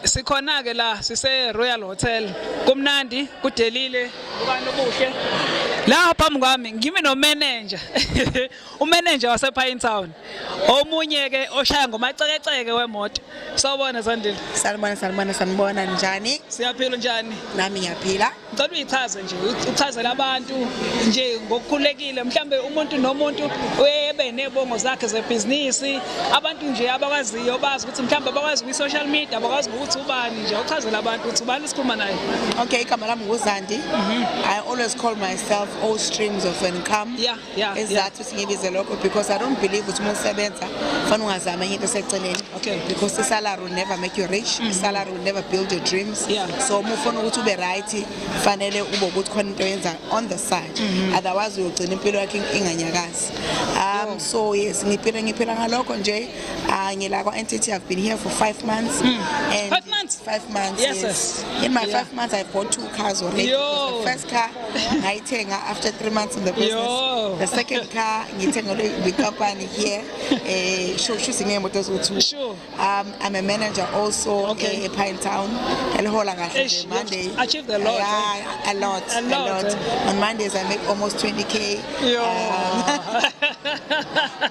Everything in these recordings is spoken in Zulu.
Sikhona ke la sise Royal Hotel. Kumnandi, kudelile, ubani obuhle. La phambi kwami ngime no manager. Umanager wase Pine Town. Omunye ke oshaya ngomacekeceke wemoto. Sawubona Zandile. Sanibona njani? Siyaphila njani? Nami ngiyaphila. Ngicela uyichaze nje, uchazele abantu nje ngokukhulekile mhlambe umuntu nomuntu uyebe nebongo zakhe zebhizinisi, abantu nje abakwaziyo bazi ukuthi mhlambe bakwazi kwi social media, abakwazi ukuthi ubani nje, uchazele abantu ukuthi ubani sikhuluma naye. Okay, igama lami nguZandi. I always call myself all streams of income. Exactly singibize lokho because I don't believe ukuthi uma usebenza fanele ungazama into eseceleni. Okay. Because the salary will never make you rich. The salary will never build your dreams. So uma ufuna ukuthi ube right fanele ube ukuthi khona into yenza on the side. Otherwise uyogcina impilo yakhe inganyakazi. So yes, ngiphila ngalokho nje. Ngila kwa entity, I've been here for 5 months. And 5 months? 5 months. Yes. In my 5 months I bought 2 cars already. The first car ngayithenga after 3 months in the business. The second car ngithenga le company here. Shuthi ngemoto eziwu2. Sure. I'm a manager also in Pine Town. Elihola kahle Monday. Achieved a lot. Yeah, a lot. On Mondays I make almost 20k.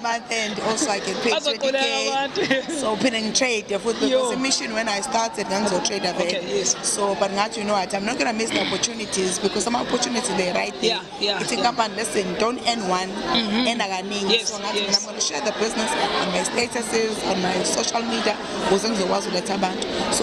Month end also I get paid 20k. So opening trade because the mission when I started ganzo trade a bit. So but not you know what, I'm not gonna miss the opportunities because some opportunities they're right there. It's a company, listen, don't earn one, earn again. So I'm gonna share the business on my statuses, on my social media. So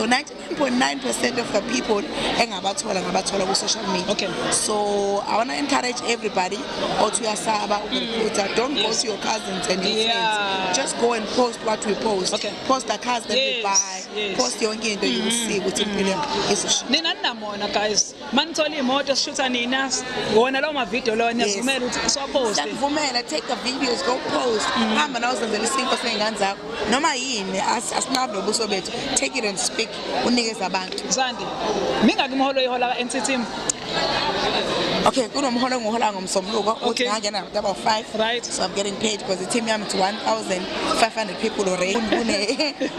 99.9% of the people ngabathola with social media. So I wanna encourage everybody or to Yasaba recruiter, don't go to your cousins and your friends. Just go and post what we post. Post the cars that we buy. Post your own you will see what's in Nina namona guys. Manithola imoto sishutha nina. Wona lawo ma video lawo niyavumela ukuthi siwaposte. Ngivumela, take the videos, go post. Hamba nawo zenzela isinto sengane zakho. Noma yini asinabo ubuso bethu. Take it and speak unikeza abantu. Zandi. Mingaki imholo ihola ka NCT? Okay, kunomholo ngihola ngomsombuluko uthi ngangena about 5. Right. So I'm getting paid because the team yami to 1,500 people already.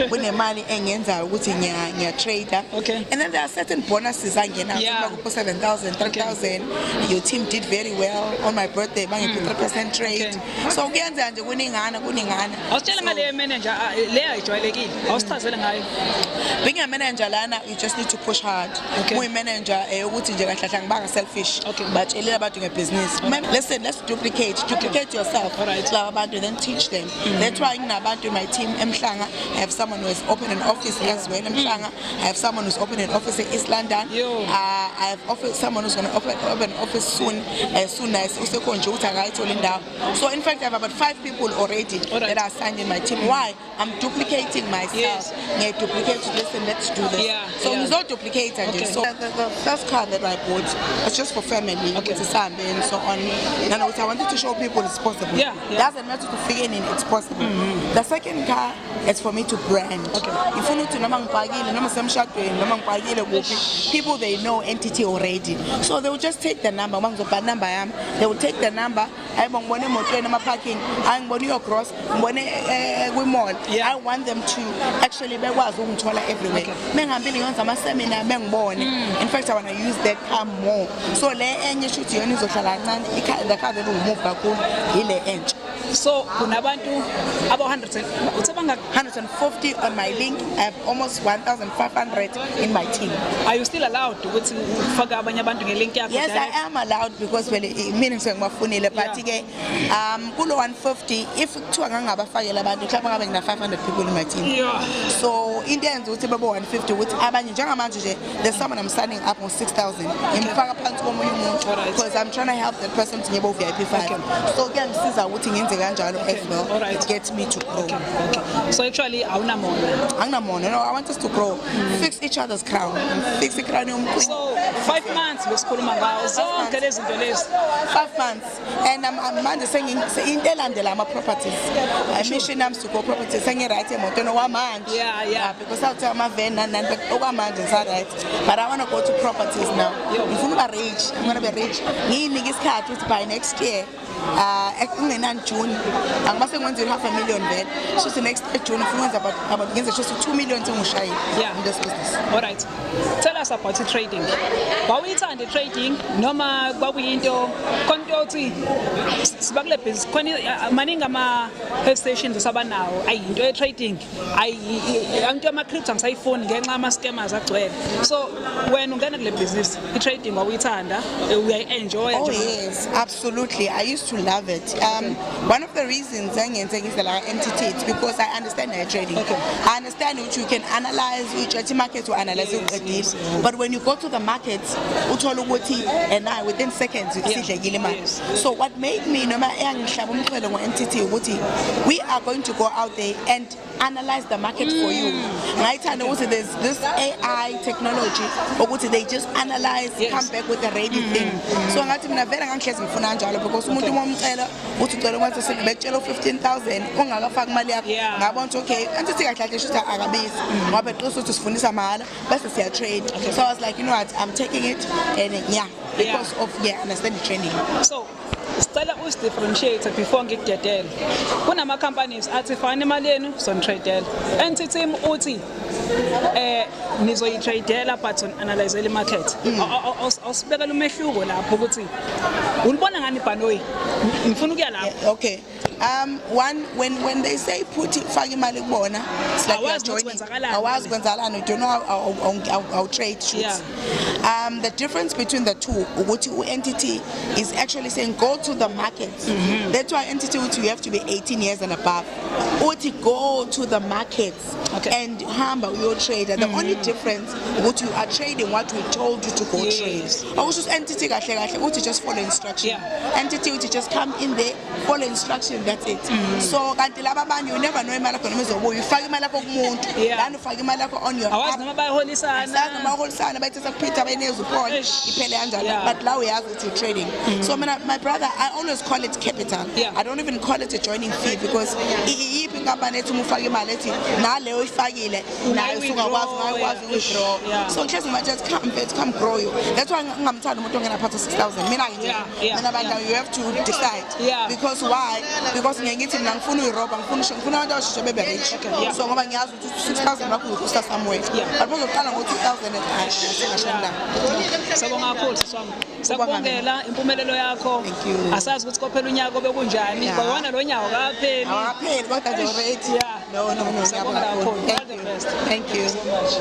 Kunemali engenza ukuthi ngiya trader. And then there are certain bonuses angena ku 7,000, 3,000. Your team did very well on my birthday bangi 3% trade. So kuyenza nje kuningana. Awusitshela ngale manager le ayijwayelekile. Awusichazele ngayo. Being a manager lana you just need to push hard. Uyi manager ukuthi nje kahlahla ngibanga selfish. But about doing a business. Listen, let's duplicate yourself. Then teach them. That's why in my team, I have someone who has opened an office as well. I have someone who's opened an office in East London. I have someone who's going to open an office soon as So in fact, I have about 5 people already that are signed in my team. Why? I'm duplicating myself. Listen, let's do this. So it's not duplicating. So the first car that I bought was just for family. With the son and so on. And I wanted to show people it's possible. Doesn't matter to figure in, it's possible. The second car is for me to brand. If you know to people they know entity already. So they will just take the number. They will take the number. I want them to actually be everywhere. In fact, I want to use that car more. So enye shoot yona izohlala kancane the car that will move kakhulu ile enche. So kunabantu aba 150 on my link. I have almost 1,500 in my team. Are you still allowed ukuthi ufaka abanye abantu ngelink yakho? Yes, I am allowed because meaning sengibafunile but ke kulo 150 if kuthiwa ngangabafakela abantu mhlawumbe ngabe ngina 500 people in my team. So into enza ukuthi babo 150 ukuthi abanye njengamanje nje there's someone I'm signing up on 6,000 ngimfaka phansi komunye umuntu because I'm trying to help that person to ngebo VIP 5. So again siza ukuthi ngenze kanjalo as well. It gets me to grow. So actually awunamono. No, I want us to grow. Fix each other's crown. Fix the crown yomkhulu. So 5 months besikhuluma ngawo zonke lezi zinto lezi. 5 months and I'm manje into elandela ama properties. Mission nami to go properties sengi right emotweni wamanje. Because I'll tell my van and okwamanje is right. But I want to go to properties now. Ngifuna uba rich. I'm going to be rich. Nginike isikhathi ukuthi by next year kungenani June angibase ngwenza $500,000 vele shothi next year June ufuna ukwenza about ngenza shothi 2 million sengishaye in this business. All right, tell us about trading. Wawuyithanda trading noma kwakuyinto konto uthi sibakule business khona maningi ama health stations sabanawo ayinto ye trading ayinto ama crypto ngisayifuni ngenxa ama scammers agcwele, so wena ungena kule business I trading wawuyithanda uyayi-enjoy? Oh yes, absolutely. I used to love it. One of the reasons I'm saying is the entity, it's because I understand trading. Okay. I understand which you can analyze, which market to analyze Yes. but when you go to the markets, and I within seconds you see the Yes. So what made me entity, we are going to go out there and analyze the market for you. Right? And also there's this AI technology, or they just analyze, come back with a ready thing. So I'm not very anxious because umuntu momcela uthi ucela ukwenza sekubetshela 15,000 ongakafaki imali yakho ngabona okay entity kahle shothi akabizi ngoba eqiniso ukuthi sifundisa mahala bese siya trade. So I was like, you know what, I'm taking it and because of understand the trending. So sicela usidifferentiate before ngikudedele. Kunama companies athi fana imali yenu sonitradela. Entity uthi nizoyitradela but on analyze the market. Awusibekela umehluko lapho ukuthi ulibona ngani ibhanoyi ngifuna ukuya lapho. Okay. One when they say put fake imali kubona, it's like awazi kwenzakalani, don't know how trade shoots. The difference between the two, ukuthi entity is actually saying go to the market. That's why entity you have to be 18 years and above. Uthi go to the markets and hamba your trader. The only difference what you are trading what we told you to go trade. I was just entity kahle just follow instruction. Entity would just come in there, follow instruction, that's it. So kanti laba abanye you never know imali yakho noma izobuya ufaka imali yakho kumuntu lana ufaka imali yakho on your awazi noma bayaholisana bayithatha kuphitha bayeneza uphone iphele kanjalo, but la uyazi ukuthi you trading. So my brother, I always call it capital. I don't even call it a joining fee because iyiphi inkampani ethi ufaka imali ethi naleyo ifakile nayo usungakwazi withdraw. So just just come grow you. That's why ngingamthanda umuntu ongena phatha 6,000 mina nje mina bantu you have to decide. Because why? Because ngithi mina ngifuna uyiroba ngifuna abantu abasheshe bebe rich. So ngoba ngiyazi ukuthi 6,000 wakho ukusa somewhere but bazoqala ngo 2,000 singashonda. Sabonga kakhulu siswami. Sakubongela impumelelo yakho. Asazi ukuthi kophela unyaka obekunjani ngoba lo nyaka akapheli kodwa nje already. No. Sabonga kakhulu. Thank you so much.